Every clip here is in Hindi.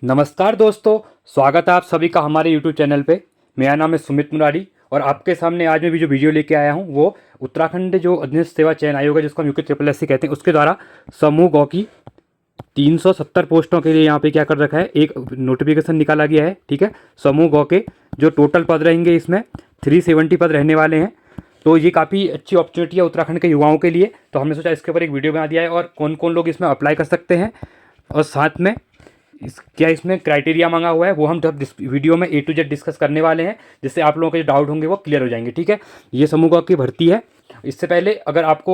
नमस्कार दोस्तों, स्वागत है आप सभी का हमारे YouTube चैनल पे। मेरा नाम है सुमित मुरारी और आपके सामने आज मैं भी जो वीडियो लेके आया हूँ वो उत्तराखंड जो अधीनस्थ सेवा चयन आयोग है, जिसको हम यूके ट्रिपल एस सी कहते हैं, उसके द्वारा समूह गौ की 370 पोस्टों के लिए यहाँ पे क्या कर रखा है, एक नोटिफिकेशन निकाला गया है। ठीक है, समूह गौ के जो टोटल पद रहेंगे इसमें 370 पद रहने वाले हैं। तो ये काफ़ी अच्छी अपॉर्चुनिटी है उत्तराखंड के युवाओं के लिए। तो हमने सोचा इसके ऊपर एक वीडियो बना दिया है और कौन कौन लोग इसमें अप्लाई कर सकते हैं और साथ में क्या इसमें क्राइटेरिया मांगा हुआ है वो हम जब वीडियो में A to Z डिस्कस करने वाले हैं, जिससे आप लोगों के जो डाउट होंगे वो क्लियर हो जाएंगे। ठीक है, ये समूह गौ की भर्ती है। इससे पहले अगर आपको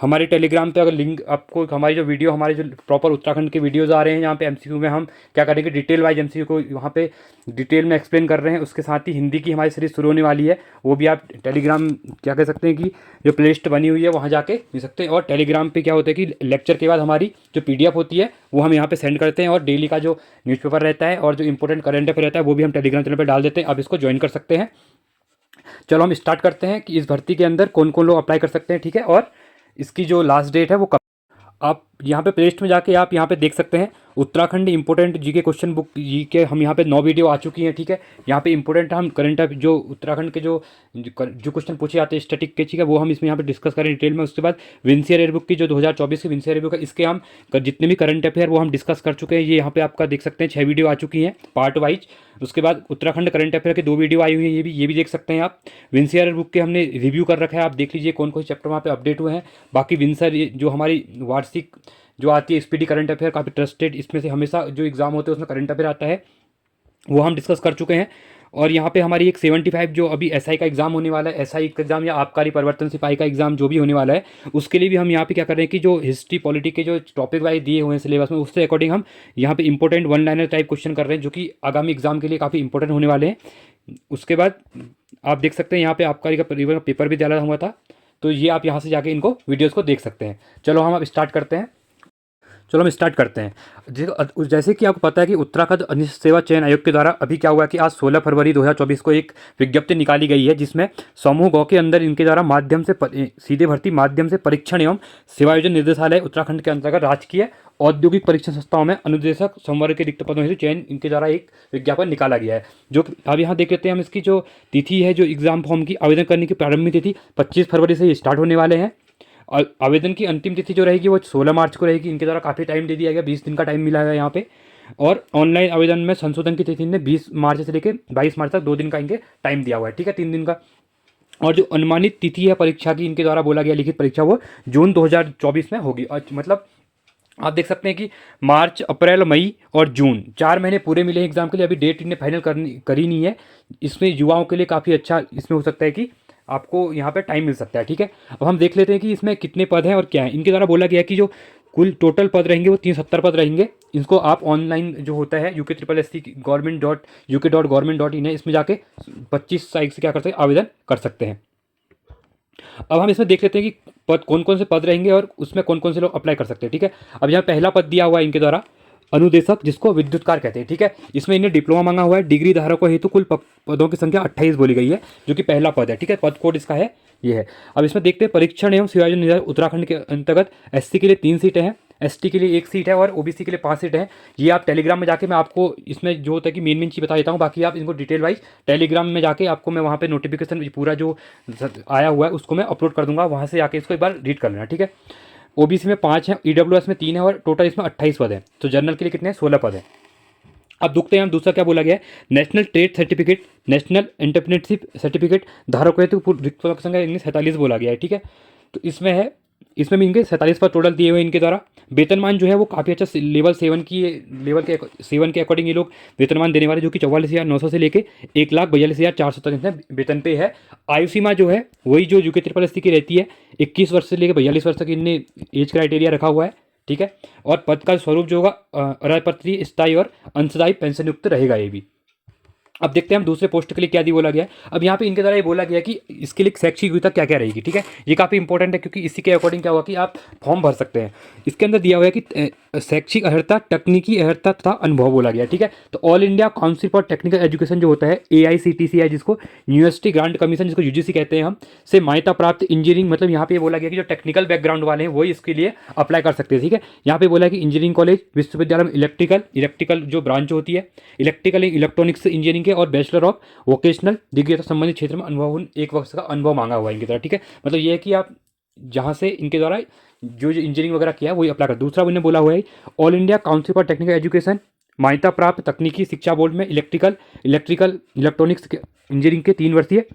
हमारे टेलीग्राम पे अगर लिंक, आपको हमारी जो वीडियो, हमारे जो प्रॉपर उत्तराखंड के वीडियोज़ आ रहे हैं यहाँ पे MCQ में हम क्या करेंगे, डिटेल वाइज MCQ को वहाँ पे डिटेल में एक्सप्लेन कर रहे हैं। उसके साथ ही हिंदी की हमारी सीरीज शुरू होने वाली है, वो भी आप टेलीग्राम क्या कह सकते हैं कि जो प्ले लिस्ट बनी हुई है वहाँ जाके मिल सकते हैं। और टेलीग्राम पे क्या होता है कि लेक्चर के बाद हमारी जो PDF होती है वो हम यहाँ पे सेंड करते हैं और डेली का जो न्यूज़पेपर रहता है और जो इंपॉर्टेंट करंट अफेयर रहता है वो भी हम टेलीग्राम चैनल पर डाल देते हैं। आप इसको ज्वाइन कर सकते हैं। चलो हम स्टार्ट करते हैं कि इस भर्ती के अंदर कौन कौन लोग अप्लाई कर सकते हैं। ठीक है, और इसकी जो लास्ट डेट है वो कब, आप यहाँ पे प्ले लिस्ट में जाके आप यहाँ पे देख सकते हैं Uttarakhand important GK question book GK, हम यहाँ पे 9 वीडियो आ चुकी हैं। ठीक है, यहाँ पे इंपोर्टेंट हम करंट जो उत्तराखंड के जो क्वेश्चन पूछे जाते हैं स्टैटिक के, ठीक है, वो हम इसमें यहाँ पे डिस्कस करें डिटेल में। उसके बाद विंसियर एयर बुक की जो 2024 की विंसियर एयर बुक है, इसके हम जितने भी करंट अफेयर वो हम डिस्कस कर चुके हैं। ये यहाँ पे आपका देख सकते हैं 6 वीडियो आ चुकी हैं पार्ट वाइज। उसके बाद उत्तराखंड करंट अफेयर की 2 वीडियो आई हुई है, ये भी देख सकते हैं आप। विंसियर एयर बुक के हमने रिव्यू कर रखा है, आप देख लीजिए कौन कौन से चैप्टर वहाँ पे अपडेट हुए हैं। बाकी विंसर जो हमारी वार्षिक जो आती है स्पीडी करंट अफेयर, काफ़ी ट्रस्टेड, इसमें से हमेशा जो एग्जाम होते हैं उसमें करंट अफेयर आता है, वो हम डिस्कस कर चुके हैं। और यहाँ पे हमारी एक 75 जो अभी SI का एग्ज़ाम होने वाला है, SI का एग्ज़ाम या आबकारी परिवर्तन सिपाही का एग्ज़ाम जो भी होने वाला है, उसके लिए भी हम यहाँ पे क्या कर रहे हैं कि जो हिस्ट्री पॉलिटी के जो टॉपिक वाइज दिए हुए हैं सिलेबस में, उससे अकॉर्डिंग हम यहाँ पे important one liner type question कर रहे हैं, जो कि आगामी एग्जाम के लिए काफ़ी इंपॉर्टेंट होने वाले हैं। उसके बाद आप देख सकते हैं यहाँ पे आबकारी का परिवहन पेपर भी डाला हुआ था, तो ये आप यहाँ से जाके इनको वीडियोज़ को देख सकते हैं। चलो हम अब स्टार्ट करते हैं। चलो हम स्टार्ट करते हैं। जैसे कि आपको पता है कि उत्तराखंड अधीनस्थ सेवा चयन आयोग के द्वारा अभी क्या हुआ कि आज 16 फरवरी 2024 को एक विज्ञप्ति निकाली गई है, जिसमें समूह गौ के अंदर इनके द्वारा माध्यम से सीधे भर्ती माध्यम से परीक्षण एवं सेवायोजन निर्देशालय उत्तराखंड के अंतर्गत राजकीय औद्योगिक परीक्षण संस्थाओं में अनुदेशक संवर्ग के रिक्त पदों हेतु चयन इनके द्वारा एक विज्ञापन निकाला गया है। जो अब यहाँ देख लेते हैं हम इसकी जो तिथि है, जो एग्जाम फॉर्म की आवेदन करने की प्रारंभिक तिथि 25 फरवरी से ये स्टार्ट होने वाले हैं। और आवेदन की अंतिम तिथि जो रहेगी वो 16 मार्च को रहेगी। इनके द्वारा काफ़ी टाइम दे दिया गया, 20 दिन का टाइम मिला है यहाँ पे। और ऑनलाइन आवेदन में संशोधन की तिथि ने 20 मार्च से लेकर 22 मार्च तक 2 दिन का इनके टाइम दिया हुआ है। ठीक है, 3 दिन का। और जो अनुमानित तिथि है परीक्षा की, इनके द्वारा बोला गया लिखित परीक्षा, वो जून 2024 में होगी। और मतलब आप देख सकते हैं कि मार्च, अप्रैल, मई और जून 4 महीने पूरे मिले हैं एग्जाम के लिए। अभी डेट इन्हें फाइनल करी नहीं है। इसमें युवाओं के लिए काफ़ी अच्छा इसमें हो सकता है कि आपको यहाँ पे टाइम मिल सकता है। ठीक है, अब हम देख लेते हैं कि इसमें कितने पद हैं और क्या है। इनके द्वारा बोला गया है कि जो कुल टोटल पद रहेंगे वो 370 पद रहेंगे। इसको आप ऑनलाइन जो होता है UK SSC government.uk.government.in है, इसमें जाके 25 तारीख से क्या कर सकते हैं, आवेदन कर सकते हैं। अब हम इसमें देख लेते हैं कि पद कौन कौन से पद रहेंगे और उसमें कौन कौन से लोग अप्लाई कर सकते हैं। ठीक है, अब यहाँ पहला पद दिया हुआ है इनके द्वारा अनुदेशक, जिसको विद्युतकार कहते हैं। ठीक है, इसमें इन्हें डिप्लोमा मांगा हुआ है। डिग्री धारकों हेतु कुल पदों की संख्या 28 बोली गई है, जो कि पहला पद है। ठीक है, पद कोड इसका है, ये है। अब इसमें देखते हैं परीक्षण एवं सेवायोजन निदेशालय उत्तराखंड के अंतर्गत SC के लिए 3 सीटें हैं, ST के लिए 1 सीट है और OBC के लिए 5 सीटें हैं। ये आप टेलीग्राम में जाके, मैं आपको इसमें जो होता है कि मेन चीज़ बता देता हूँ, बाकी आप इनको डिटेल वाइज टेलीग्राम में जाके आपको मैं वहाँ पे नोटिफिकेशन पूरा जो आया हुआ है उसको मैं अपलोड कर दूंगा, वहाँ से जाके इसको एक बार रीड कर लेना। ठीक है, OBC में 5 हैं, EWS में 3 है और टोटल इसमें 28 पद हैं। तो जनरल के लिए कितने हैं, 16 पद हैं। अब देखते हैं हम दूसरा क्या बोला गया है। National trade certificate, national entrepreneurship certificate धारकों हेतु रिक्त पदों की संख्या इनमें 47 बोला गया है। ठीक है, तो इसमें भी इनके 47 पद टोटल दिए हुए हैं इनके द्वारा। वेतनमान जो है वो काफ़ी अच्छा लेवल 7 के अकॉर्डिंग ये लोग वेतनमान देने वाले, जो कि 44,900 से लेके 1,42,400 तक इतने वेतन पे है। आयु सीमा जो है वही जो UK SSC की रहती है, 21 वर्ष से लेकर 42 वर्ष तक इनने एज क्राइटेरिया रखा हुआ है। ठीक है, और पद का स्वरूप जो होगा अराजपत्रीय, स्थायी और अंशदायी पेंशन युक्त रहेगा ये भी। अब देखते हैं हम दूसरे पोस्ट के लिए क्या दी बोला गया है। अब यहाँ पे इनके द्वारा ये बोला गया है कि इसके लिए शैक्षिक योग्यता क्या क्या रहेगी, ठीक है। ये काफ़ी इंपॉर्टेंट है क्योंकि इसी के अकॉर्डिंग क्या होगा कि आप फॉर्म भर सकते हैं। इसके अंदर दिया हुआ है कि शैक्षिक अर्हता, तकनीकी अर्हता तथा अनुभव बोला गया है, ठीक है। तो all India council for technical education जो होता है, AICTC है, जिसको यूनिवर्सिटी ग्रांट कमीशन, जिसको UGC कहते हैं हम, से मान्यता प्राप्त इंजीनियरिंग, मतलब यहाँ पे बोला गया कि जो टेक्निकल बैकग्राउंड वाले हैं वही इसके लिए अप्लाई कर सकते हैं, ठीक है। यहाँ पे बोला है कि इंजीनियरिंग कॉलेज, विश्वविद्यालय में इलेक्ट्रिकल जो ब्रांच होती है, इलेक्ट्रिकल इलेक्ट्रॉनिक्स इंजीनियरिंग के, और बैचलर ऑफ वोकेशनल डिग्री तथा संबंधित क्षेत्र में अनुभव, 1 वर्ष का अनुभव मांगा हुआ है इनकी तरह, ठीक है। मतलब ये है कि आप जहाँ से इनके द्वारा जो इंजीनियरिंग वगैरह किया है वही अप्लाई कर। दूसरा उन्होंने बोला हुआ है all India council for technical education, मान्यता प्राप्त तकनीकी शिक्षा बोर्ड में इलेक्ट्रिकल इलेक्ट्रॉनिक्स इंजीनियरिंग के 3 वर्षीय,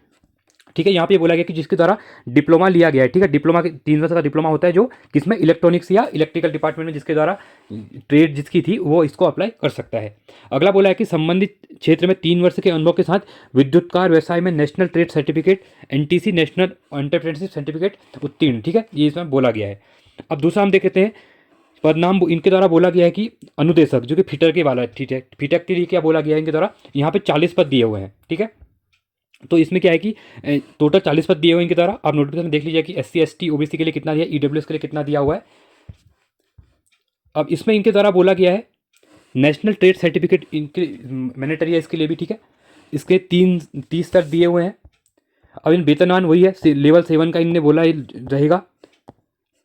ठीक है। यहाँ पे बोला गया कि जिसके द्वारा डिप्लोमा लिया गया है, ठीक है। डिप्लोमा के 3 वर्ष का डिप्लोमा होता है जो किसमें, इलेक्ट्रॉनिक्स या इलेक्ट्रिकल डिपार्टमेंट में, जिसके द्वारा ट्रेड जिसकी थी वो इसको अप्लाई कर सकता है। अगला बोला है कि संबंधित क्षेत्र में 3 वर्ष के अनुभव के साथ विद्युतकार व्यवसाय में national trade certificate, NTC national entrepreneurship certificate उत्तीर्ण, ठीक है। ये इसमें बोला गया है। अब दूसरा हम देखते हैं पदनाम। इनके द्वारा बोला गया है कि अनुदेशक, जो कि फिटर के वाला है, ठीक है। फिटर के लिए क्या बोला गया है इनके द्वारा, यहाँ पे 40 पद दिए हुए हैं, ठीक है। तो इसमें क्या है कि टोटल 40 पद दिए हुए इनके द्वारा। आप नोटिफिकेशन देख लीजिए कि SC ST OBC के लिए कितना दिया, EWS के लिए कितना दिया हुआ है। अब इसमें इनके द्वारा बोला गया है नेशनल ट्रेड सर्टिफिकेट इनके मैंडेटरी है इसके लिए भी, ठीक है। इसके 30 स्तर दिए हुए हैं। अब इन वेतनमान वही है, लेवल 7 का इनने बोला रहेगा।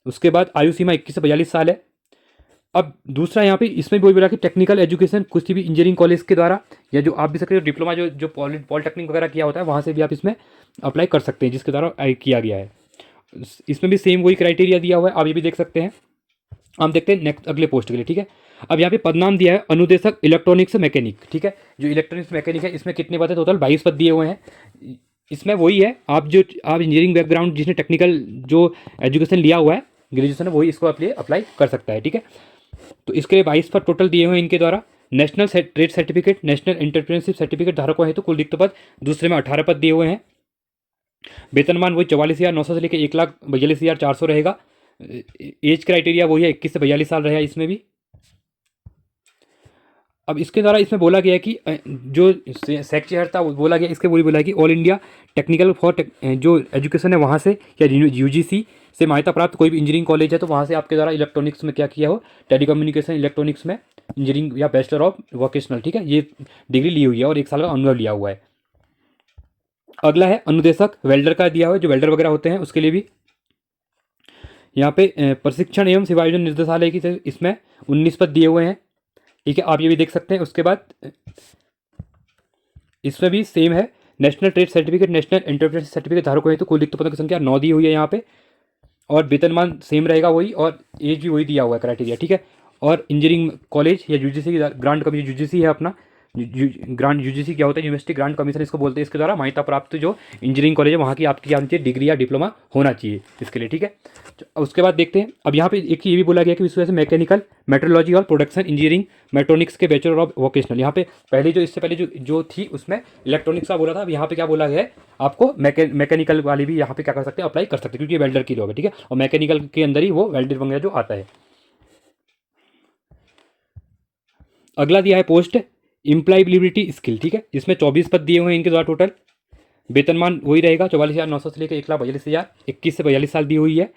उसके बाद आयु सीमा 21 से 42 साल है। अब दूसरा यहाँ पे इसमें भी वही बोला कि टेक्निकल एजुकेशन किसी भी इंजीनियरिंग कॉलेज के द्वारा, या जो आप भी सकते हो डिप्लोमा जो पॉलिटेक्निक वगैरह किया होता है वहाँ से भी आप इसमें अप्लाई कर सकते हैं, जिसके द्वारा किया गया है। इसमें भी सेम वही क्राइटेरिया दिया हुआ है, आप ये भी देख सकते हैं। हम देखते हैं नेक्स्ट अगले पोस्ट के लिए, ठीक है। अब यहाँ पे पदनाम दिया है अनुदेशक इलेक्ट्रॉनिक्स मैकेनिक, ठीक है। जो इलेक्ट्रॉनिक्स मैकेनिक है इसमें कितने पद है, टोटल 22 पद दिए हुए हैं। इसमें वही है, आप इंजीनियरिंग बैकग्राउंड जिसने टेक्निकल जो एजुकेशन लिया हुआ है, ग्रेजुएशन है, वही इसको अप्लाई कर सकता है, ठीक है। तो इसके लिए 22 पद टोटल दिए हुए हैं इनके द्वारा। National trade certificate, national entrepreneurship certificate धारकों है तो कुल रिक्त पद, दूसरे में 18 पद दिए हुए हैं। वेतनमान वही 44,900 से लेकर 1,42,400 रहेगा। एज क्राइटेरिया वही है, 21 से 42 साल रहेगा इसमें भी। अब इसके द्वारा इसमें बोला गया है कि जो शैक्षिक अर्हता बोला गया, इसके बोला है कि ऑल इंडिया टेक्निकल फॉर जो एजुकेशन है वहाँ से, या UGC से मान्यता प्राप्त कोई भी इंजीनियरिंग कॉलेज है तो वहाँ से आपके द्वारा इलेक्ट्रॉनिक्स में क्या किया हो, टेलीकम्युनिकेशन इलेक्ट्रॉनिक्स में इंजीनियरिंग या बैचलर ऑफ वोकेशनल, ठीक है, ये डिग्री ली हुई है और 1 साल का अनुभव लिया हुआ है। अगला है अनुदेशक वेल्डर का दिया हुआ है, जो वेल्डर वगैरह होते हैं उसके लिए भी यहाँ पे प्रशिक्षण एवं सेवायोजन निर्देशालय की इसमें 19 पद दिए हुए हैं, ठीक है। आप ये भी देख सकते हैं। उसके बाद इसमें भी सेम है, national trade certificate, national entrepreneurship certificate धारकों है तो कुल रिक्त पदों की संख्या 9 दी हुई है यहाँ पे, और वेतनमान सेम रहेगा वही, और एज भी वही दिया हुआ है क्राइटेरिया, ठीक है। और इंजीनियरिंग कॉलेज या UGC ग्रांट कमीशन, UGC है अपना ग्रांट, UGC क्या होता है, यूनिवर्सिटी ग्रांट कमीशन इसको बोलते हैं। इसके द्वारा मान्यता प्राप्त जो इंजीनियरिंग कॉलेज है वहाँ की आपकी क्या होनी चाहिए, डिग्री या डिप्लोमा होना चाहिए इसके लिए, ठीक है। उसके बाद देखते हैं। अब यहाँ पे एक ये भी बोला गया कि इस वजह से मैकेनिकल, मेट्रोलॉजी और प्रोडक्शन इंजीनियरिंग, मेट्रॉनिक्स के बैचलर ऑफ वोकेशनल, यहाँ पे पहले जो इससे पहले जो थी उसमें इलेक्ट्रॉनिक्स का बोला था, अब यहाँ पे क्या बोला गया है, आपको मैकेनिकल वाली भी यहाँ पे क्या कर सकते हैं, अप्लाई कर सकते हैं, क्योंकि ये वेल्डर की जॉब है, ठीक है। और मैकेनिकल के अंदर ही वो वेल्डर वगैरह जो आता है। अगला दिया है पोस्ट इम्प्लायबिलिटी स्किल, ठीक है। इसमें 24 पद दिए हुए हैं इनके द्वारा टोटल। वेतनमान वही रहेगा 44,900 से लेकर 1,42,000, 21 से 42 साल दी हुई है।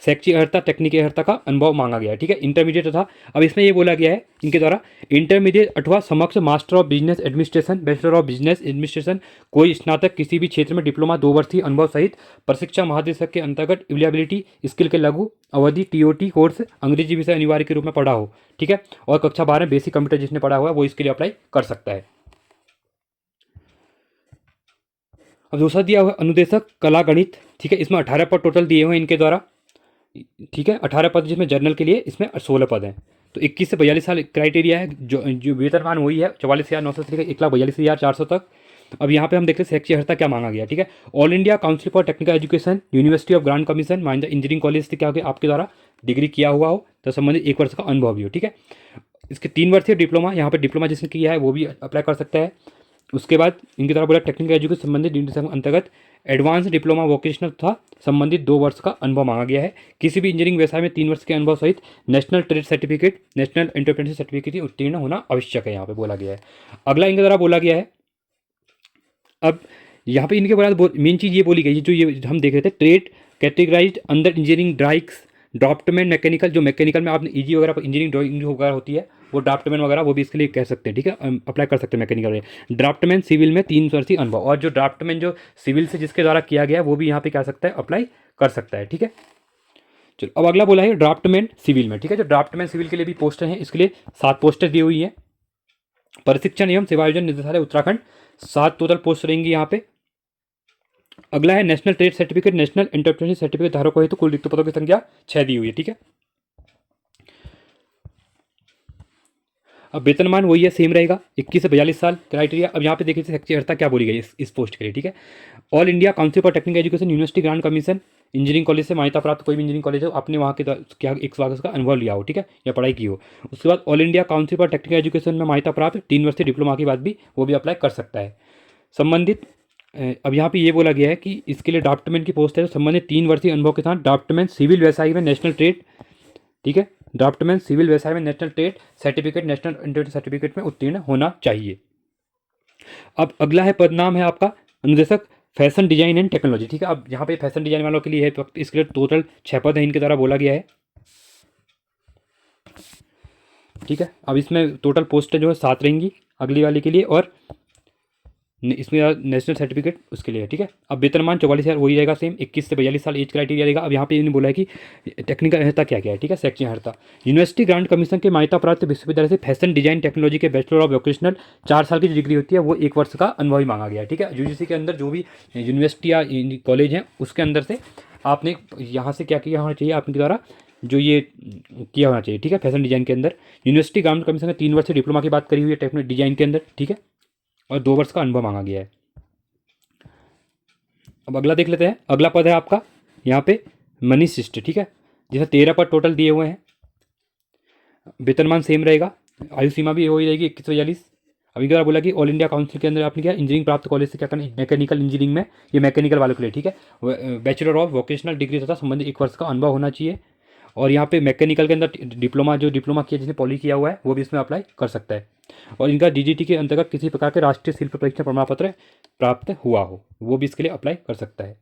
शैक्षिक अर्हता, तकनीकी अर्हता का अनुभव मांगा गया है, ठीक है। इंटरमीडिएट था। अब इसमें ये बोला गया है इनके द्वारा इंटरमीडिएट अथवा समक्ष master of business administration, bachelor of business administration, कोई स्नातक किसी भी क्षेत्र में डिप्लोमा 2 वर्षीय अनुभव सहित प्रशिक्षण महानिदेशक के अंतर्गत एबिलिटी स्किल के लघु अवधि TOT कोर्स अंग्रेजी विषय अनिवार्य के रूप में पढ़ा हो, ठीक है। और कक्षा 12 बेसिक कंप्यूटर जिसने पढ़ा हुआ है वो इसके लिए अप्लाई कर सकता है। अब दूसरा दिया हुआ अनुदेशक कला गणित, ठीक है। इसमें 18 पद टोटल दिए हुए हैं इनके द्वारा, ठीक है। 18 पद जिसमें जर्नल के लिए इसमें 16 पद हैं। तो 21 से 42 साल क्राइटेरिया है। जो वेतनमान वही है 44,900 से लेकर 1,42,400 तक। अब यहाँ पे हम देखते हैं शैक्षिक अर्हता क्या मांगा गया, ठीक है। All India council for technical education, university of grant commission, mind engineering college से क्या हो, आपके द्वारा डिग्री किया हुआ हो तो संबंधित 1 वर्ष का अनुभव भी हो, ठीक है। इसके 3 वर्षीय डिप्लोमा, यहाँ पे डिप्लोमा जिसने किया है वो भी अप्लाई कर सकता है। उसके बाद इनकी तरह बोला टेक्निकल एजुकेशन संबंधित अंतर्गत एडवांस डिप्लोमा वोकेशनल था संबंधित 2 वर्ष का अनुभव मांगा गया है। किसी भी इंजीनियरिंग व्यवसाय में 3 वर्ष के अनुभव सहित national trade certificate, national entrepreneurship certificate उत्तीर्ण होना आवश्यक है, यहाँ पे बोला गया है। अगला इनके द्वारा बोला गया है अब यहाँ पे इनके बाद मेन चीज़ ये बोली गई है, जो ये हम देख रहे थे, ट्रेड कैटेगराइज्ड अंडर इंजीनियरिंग ड्राइक्स, ड्राफ्टमैन मैकेनिकल, जो मैकेनिकल में आपने ईजी वगैरह इंजीनियरिंग ड्राइंग वगैरह होती है, वो ड्राफ्टमैन वगैरह वो भी इसके लिए कह सकते हैं, ठीक है, अप्लाई कर सकते हैं मैकेनिकल में। ड्राफ्टमैन सिविल में 3 वर्षीय अनुभव, और जो ड्राफ्टमैन जो सिविल से जिसके द्वारा किया गया है वो भी यहाँ पे क्या सकता है, अप्लाई कर सकता है, ठीक है। चलो अब अगला बोला है ड्राफ्टमैन सिविल में, ठीक है, जो ड्राफ्टमैन सिविल के लिए भी पोस्टर हैं, इसके लिए 7 पोस्टर दी हुई हैं। प्रशिक्षण एवं सेवायोजन निदेशालय उत्तराखंड 7 टोटल पोस्ट रहेंगी यहाँ पे। अगला है national trade certificate, national entrepreneurship certificate धारकों हेतु कुल रिक्त पदों की संख्या 6 दी हुई है, ठीक है। अब वेतनमान वही है, सेम रहेगा, 21 से 42 साल क्राइटेरिया। अब यहाँ पे देखिए सेक्शन अर्था क्या बोली गई इस पोस्ट के लिए, ठीक है। All India council for technical education university grant commission, engineering college से मान्यता प्राप्त कोई भी इंजीनियरिंग कॉलेज हो, आपने वहाँ के क्या 1 वर्ष का अनुभव लिया हो, ठीक है, या पढ़ाई की हो। उसके बाद all India council for technical education में मान्यता प्राप्त 3 वर्षीय डिप्लोमा की बात भी वो भी अप्लाई कर सकता है। संबंधित अब यहाँ पे ये बोला गया है कि इसके लिए ड्राफ्टमैन की पोस्ट है, तो संबंधित 3 वर्षीय अनुभव के साथ ड्राफ्टमैन सिविल व्यवसायी में नेशनल ट्रेड, ठीक है, ड्राफ्टमैन सिविल व्यवसाय में national trade certificate, national internet certificate में उत्तीर्ण होना चाहिए। अब अगला है पद नाम है आपका अनुदेशक फैशन डिजाइन एंड टेक्नोलॉजी, ठीक है। अब यहाँ पे फैशन डिजाइन वालों के लिए है, तो इसके लिए टोटल 6 पद है, इनके द्वारा बोला गया है, ठीक है। अब इसमें टोटल पोस्टें जो है 7 रहेंगी अगली वाले के लिए, और इसमें नेशनल सर्टिफिकेट उसके लिए है, ठीक है। अब वेतनमान 44,000 वही रहेगा सेम, 21 से 42 साल एज क्राइटेरिया रहेगा। अब यहाँ पे इन्होंने बोला है कि टेक्निकल अर्हता क्या क्या है, ठीक है, शैक्षणिक अर्हता यूनिवर्सिटी ग्रांट कमीशन के मान्यता प्राप्त विश्वविद्यालय से फैशन डिजाइन टेक्नोलॉजी के बैचलर ऑफ वोकेशनल 4 साल की जो डिग्री होती है वो 1 वर्ष का अनुभव ही मांगा गया है, ठीक है। यूजीसी के अंदर जो भी यूनिवर्सिटी या कॉलेज हैं उसके अंदर से आपने यहाँ से क्या किया होना चाहिए, आपके द्वारा जो ये किया होना चाहिए, ठीक है। फैशन डिजाइन के अंदर यूनिवर्सिटी ग्रांट कमीशन के 3 वर्ष से डिप्लोमा की बात करी हुई है टेक्निकल डिजाइन के अंदर, ठीक है, और 2 वर्ष का अनुभव मांगा गया है। अब अगला देख लेते हैं। अगला पद है आपका यहाँ पे मनी शिष्ट, ठीक है, जिसमें 13 पद टोटल दिए हुए हैं। वेतनमान सेम रहेगा, आयु सीमा भी वही रहेगी 21 से 42। अभी क्या बोला कि ऑल इंडिया काउंसिल के अंदर आपने क्या इंजीनियरिंग प्राप्त कॉलेज से क्या करना, मैकेनिकल इंजीनियरिंग में, ये मैकेनिकल वालों के लिए, ठीक है। बैचलर ऑफ वोकेशनल डिग्री तथा संबंधित 1 वर्ष का अनुभव होना चाहिए। और यहाँ पे मैकेनिकल के अंदर डिप्लोमा जो डिप्लोमा किया जिसने पॉली किया हुआ है वो भी इसमें अप्लाई कर सकता है। और इनका डीजीटी के अंतर्गत किसी प्रकार के राष्ट्रीय शिल्प परीक्षा प्रमाण पत्र प्राप्त हुआ हो वो भी इसके लिए अप्लाई कर सकता है।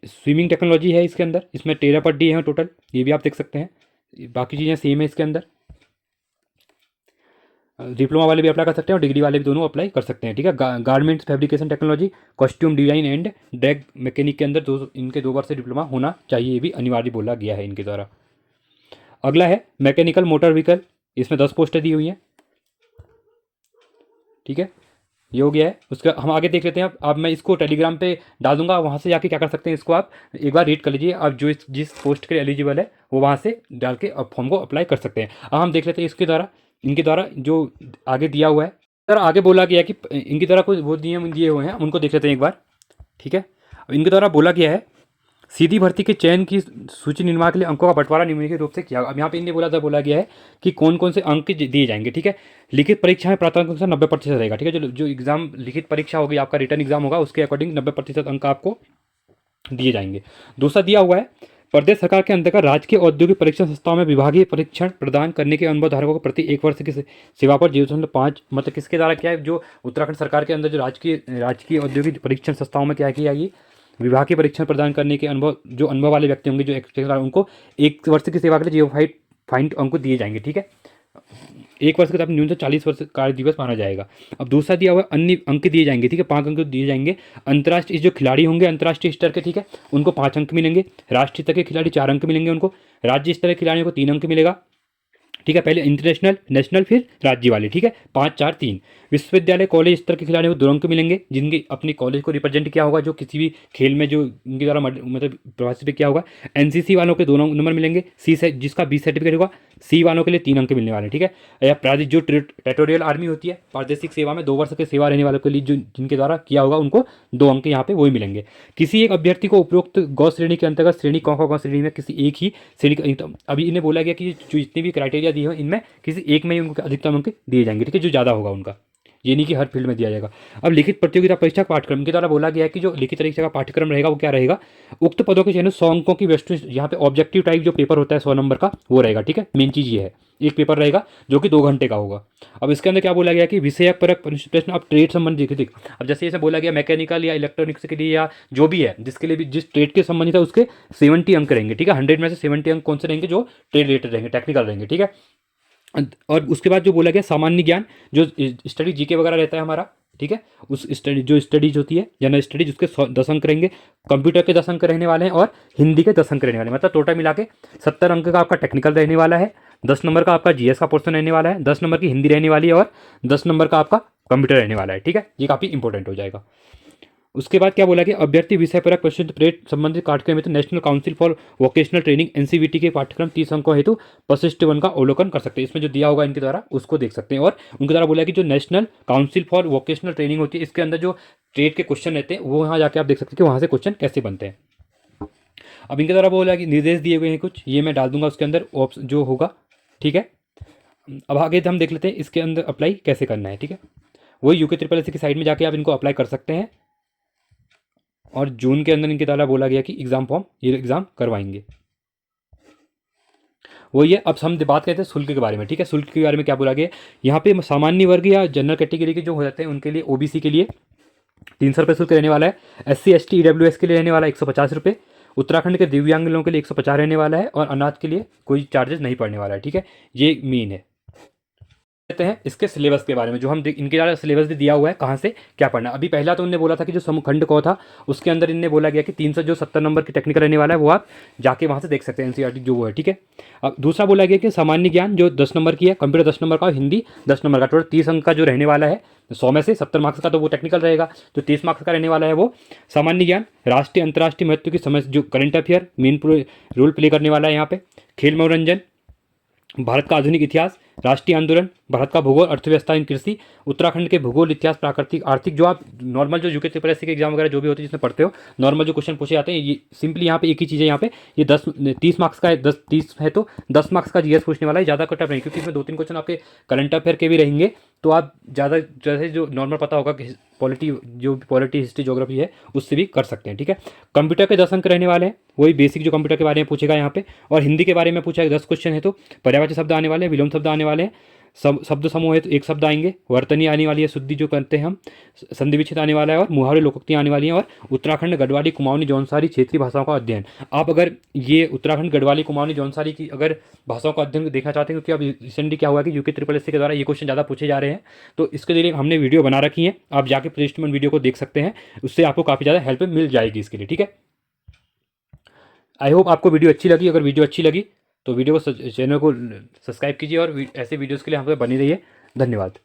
स्विमिंग टेक्नोलॉजी है इसके अंदर, इसमें 13 पद डी है टोटल, ये भी आप देख सकते हैं। बाकी चीज़ें सेम है इसके अंदर। डिप्लोमा वाले भी अप्लाई कर सकते हैं और डिग्री वाले भी दोनों अप्लाई कर सकते हैं, ठीक है। Garments fabrication technology, costume design and drag mechanic के अंदर इनके 2 वर्ष से डिप्लोमा होना चाहिए, ये भी अनिवार्य बोला गया है इनके द्वारा। अगला है मैकेनिकल मोटर व्हीकल, इसमें 10 पोस्टें दी हुई हैं, ठीक है, ये हो गया है। उसका हम आगे देख लेते हैं। अब मैं इसको टेलीग्राम पे डाल दूंगा, वहाँ से जाके क्या कर सकते हैं, इसको आप एक बार रीड कर लीजिए। आप जो जिस पोस्ट के लिए एलिजिबल है वो वहाँ से डाल के अब फॉर्म को अप्लाई कर सकते हैं। अब हम देख लेते हैं इसके द्वारा, इनके द्वारा जो आगे दिया हुआ है, सर आगे बोला गया कि इनके द्वारा कुछ वो नियम दिए हुए हैं, उनको देख लेते हैं एक बार, ठीक है। अब इनके द्वारा बोला गया है सीधी भर्ती के चयन की सूची निर्माण के लिए अंकों का बंटवारा निम्नलिखित रूप से किया। अब यहाँ पे इन्हें बोला गया है कि कौन कौन से अंक दिए जाएंगे, ठीक है। लिखित परीक्षा में प्राप्तांक 90% रहेगा, ठीक है। जो एग्जाम लिखित परीक्षा होगी, आपका रिटर्न एग्जाम होगा, उसके अकॉर्डिंग 90% अंक आपको दिए जाएंगे। दूसरा दिया हुआ है प्रदेश सरकार के अंतर्गत राजकीय औद्योगिक परीक्षण संस्थाओं में विभागीय परीक्षण प्रदान करने के अनुभव धारकों को प्रति 1 वर्ष की सेवा पर 0.5, मतलब किसके द्वारा क्या है, जो उत्तराखंड सरकार के अंदर जो राजकीय औद्योगिक परीक्षण संस्थाओं में क्या किया जाएगी, विभागीय परीक्षण प्रदान करने के अनुभव वाले व्यक्ति होंगे, जो एक्सपीरियंस, उनको 1 वर्ष की सेवा के लिए 0.5 अंक दिए जाएंगे, ठीक है। 1 वर्ष के तब न्यूनतम 40 वर्ष कार्य दिवस माना जाएगा। अब दूसरा दिया हुआ अन्य अंक दिए जाएंगे, ठीक है, 5 अंक दिए जाएंगे। अंतर्राष्ट्रीय जो खिलाड़ी होंगे अंतर्राष्ट्रीय स्तर के, ठीक है, उनको 5 अंक मिलेंगे। राष्ट्रीय स्तर के खिलाड़ी 4 अंक मिलेंगे उनको। राज्य स्तर के खिलाड़ियों को 3 अंक मिलेगा, ठीक है, पहले इंटरनेशनल, नेशनल, फिर राज्य वाले, ठीक है, 5 4 3। विश्वविद्यालय कॉलेज स्तर के खिलाड़ियों को 2 अंक मिलेंगे, जिनके अपने कॉलेज को रिप्रेजेंट किया होगा, जो किसी भी खेल में जो इनके द्वारा मतलब पार्टिसिपेट किया होगा। एनसीसी वालों के 2 नंबर मिलेंगे। सी से जिसका 20 सर्टिफिकेट होगा, सी वालों के लिए 3 अंक मिलने वाले, ठीक है। या प्रादेशिक जो टेरिटोरियल आर्मी होती है, प्रादेशिक सेवा में 2 वर्ष की सेवा रहने वालों के लिए जो जिनके द्वारा किया होगा, उनको 2 अंक यहाँ पे वही मिलेंगे। किसी एक अभ्यर्थी को उपरोक्त गौ श्रेणी के अंतर्गत श्रेणी गौ श्रेणी में किसी एक ही श्रेणी, अभी इन्हें बोला गया कि जो जितने भी क्राइटेरिया दिए हैं इनमें किसी एक में ही उनको अधिकतम अंक दिए जाएंगे, ठीक है, जो ज़्यादा होगा उनका, ये नहीं कि हर फील्ड में दिया जाएगा। अब लिखित प्रतियोगिता परीक्षा पाठ्यक्रम के द्वारा बोला गया है कि जो लिखित परीक्षा का पाठ्यक्रम रहेगा वो क्या रहेगा, उक्त पदों के चयन 100 अंकों की वस्तु, यहाँ पे ऑब्जेक्टिव टाइप जो पेपर होता है 100 नंबर का वो रहेगा, ठीक है। मेन चीज़ ये है, एक पेपर रहेगा जो कि 2 घंटे का होगा। अब इसके अंदर क्या बोला गया कि विषय परक प्रश्न, अब ट्रेड संबंधित देख, अब जैसे जैसे बोला गया मैकेनिकल या इलेक्ट्रॉनिक्स के लिए या जो भी है जिसके लिए भी जिस ट्रेड के संबंधित है उसके 70 अंक रहेंगे, ठीक है। 100 में से 70 अंक कौन से रहेंगे, जो ट्रेड रिलेटेड रहेंगे, टेक्निकल रहेंगे, ठीक है। और उसके बाद जो बोला गया सामान्य ज्ञान, जो स्टडी जीके वगैरह रहता है हमारा, ठीक है, उस स्टडी जो स्टडीज होती है जनरल स्टडीज उसके 10 अंक रहेंगे, कंप्यूटर के 10 अंक रहने वाले हैं और हिंदी के 10 अंक रहने वाले हैं। मतलब टोटल मिला के 70 अंक का आपका टेक्निकल रहने वाला है, 10 नंबर का आपका जीएस का पोर्शन रहने वाला है, 10 नंबर की हिंदी रहने वाली है और 10 नंबर का आपका कंप्यूटर रहने वाला है, ठीक है। ये काफ़ी इंपॉर्टेंट हो जाएगा। उसके बाद क्या बोला कि अभ्यर्थी विषय परक प्रश्न प्रेट संबंधित पाठ्यक्रम हेतु national council for vocational training NCVT के पाठ्यक्रम 30 अंकों हेतु प्रशिष्ट वन का अवलोकन कर सकते हैं। इसमें जो दिया होगा इनके द्वारा उसको देख सकते हैं। और उनके द्वारा बोला कि जो national council for vocational training होती है इसके अंदर जो ट्रेड के क्वेश्चन रहते हैं वो वहाँ जाके आप देख सकते हैं कि वहाँ से क्वेश्चन कैसे बनते हैं। अब इनके द्वारा बोला कि निर्देश दिए हुए हैं कुछ, ये मैं डाल दूंगा उसके अंदर जो होगा, ठीक है। अब आगे हम देख लेते हैं इसके अंदर अप्लाई कैसे करना है, ठीक है। वही यूके ट्रिपल एस की साइट में जाके आप इनको अप्लाई कर सकते हैं। और जून के अंदर इनके द्वारा बोला गया कि एग्ज़ाम फॉर्म ये एग्ज़ाम करवाएंगे। वो ये अब हम बात करते हैं शुल्क के बारे में, ठीक है। शुल्क के बारे में क्या बोला गया, यहाँ पे सामान्य वर्ग या जनरल कैटेगरी के जो हो जाते हैं उनके लिए ओबीसी के लिए 300 रुपये शुल्क रहने वाला है, SC ST EWS के लिए रहने वाला है 150 रुपये, उत्तराखंड के दिव्यांग लोगों के लिए 150 रहने वाला है और अनाथ के लिए कोई चार्जेस नहीं पड़ने वाला है, ठीक है। ये मेन है। कहते हैं इसके सिलेबस के बारे में, जो हम इनके द्वारा सिलेबस भी दिया हुआ है कहाँ से क्या पढ़ना। अभी पहला तो उन्होंने बोला था कि जो समूहखंड को था उसके अंदर इनने बोला गया कि 370 नंबर की टेक्निकल रहने वाला है वो आप जाके वहाँ से देख सकते हैं, एनसीईआरटी जो वो है, ठीक है। अब दूसरा बोला गया कि सामान्य ज्ञान जो 10 नंबर की है, कंप्यूटर 10 नंबर का और हिंदी 10 नंबर का, टोटल 30 अंक का जो रहने वाला है। 100 में से 70 मार्क्स का तो वो टेक्निकल रहेगा, जो 30 मार्क्स का रहने वाला है वो सामान्य ज्ञान। राष्ट्रीय अंतर्राष्ट्रीय महत्व की समझ, जो current affair main role play करने वाला है यहाँ पे। खेल मनोरंजन, भारत का आधुनिक इतिहास, राष्ट्रीय आंदोलन, भारत का भूगोल, अर्थव्यवस्था एवं कृषि, उत्तराखंड के भूगोल, इतिहास, प्राकृतिक, आर्थिक, जो आप नॉर्मल जो यूके ट्रिपल एससी के एग्जाम वगैरह जो भी होते हैं जिसमें पढ़ते हो नॉर्मल जो क्वेश्चन पूछे जाते हैं, ये सिंपली यहाँ पे एक ही चीज़ है। यहाँ पे ये 30 मार्क्स का है, 30 है तो 10 मार्क्स का जीएस पूछने वाला है, ज़्यादा कटअप नहीं, क्योंकि इसमें 2-3 क्वेश्चन आपके करंट अफेयर के भी रहेंगे। तो आप ज़्यादा जैसे जो नॉर्मल पता होगा कि पॉलिटी हिस्ट्री ज्योग्राफी है उससे भी कर सकते हैं, ठीक है। कंप्यूटर के 10 अंक रहने वाले हैं, वही बेसिक जो कंप्यूटर के बारे में पूछेगा यहाँ पे। और हिंदी के बारे में पूछा है 10 क्वेश्चन है, तो पर्यायवाची शब्द आने वाले हैं, विलोम शब्द आने वाले हैं, शब्द समूह है तो एक शब्द आएंगे, वर्तनी आने वाली है, शुद्धि जो करते हैं हम, संधि विच्छेद आने वाला है और मुहावरे लोकोक्तियाँ आने वाली हैं। और उत्तराखंड गढ़वाली कुमाऊनी जौनसारी क्षेत्रीय भाषाओं का अध्ययन। आप अगर ये उत्तराखंड गढ़वाली कुमाऊनी जौनसारी की अगर भाषाओं का अध्ययन देखना चाहते हैं, क्योंकि अब रिसेंटली क्या हुआ कि यूके ट्रिपल एससी के द्वारा ये क्वेश्चन ज़्यादा पूछे जा रहे हैं, तो इसके लिए हमने वीडियो बना रखी है, आप जाके प्लेलिस्ट में वीडियो को देख सकते हैं, उससे आपको काफ़ी ज़्यादा हेल्प मिल जाएगी इसके लिए, ठीक है। आई होप आपको वीडियो अच्छी लगी। अगर वीडियो अच्छी लगी तो वीडियो को चैनल को सब्सक्राइब कीजिए और ऐसे वीडियोज़ के लिए हम पे बनी रहिए। धन्यवाद।